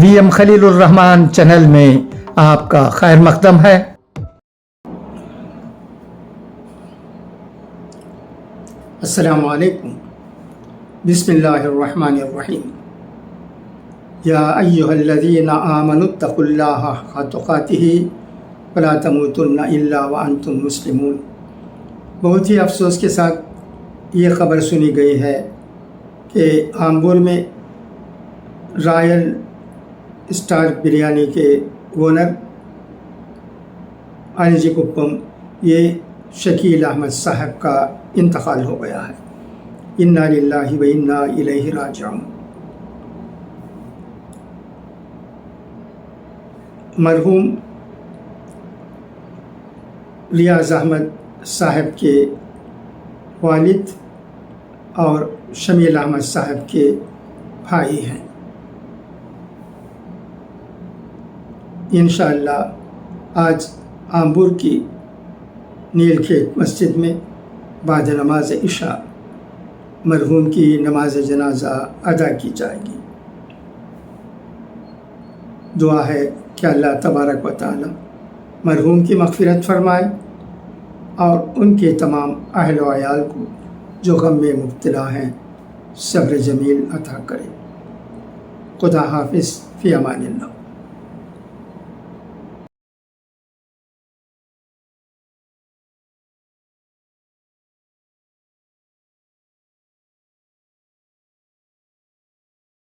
VM خلیل الرحمان channel میں آپ کا خیر مقدم ہے۔ السلام علیکم۔ بسم اللہ الرحمن الرحیم۔ یا ایہا الذین آمنوا اتقوا اللہ حق تقاتہ ولا تموتن الا وانتم مسلمون۔ بہت ہی افسوس کے ساتھ یہ خبر سنی گئی ہے کہ آمبور میں رائل اسٹار بریانی کے اونر آنجی کپم یہ شکیل احمد صاحب کا انتقال ہو گیا ہے۔ انا للہ و انا الیہ راجعون۔ مرحوم ریاض احمد صاحب کے والد اور شمیل احمد صاحب کے بھائی ہیں۔ انشاءاللہ آج آمبور کی نیل کھیت مسجد میں بعد نماز عشاء مرحوم کی نماز جنازہ ادا کی جائے گی۔ دعا ہے کہ اللہ تبارک و تعالی مرحوم کی مغفرت فرمائے اور ان کے تمام اہل و عیال کو جو غم میں مبتلا ہیں صبر جمیل عطا کرے۔ خدا حافظ، فی امان اللہ۔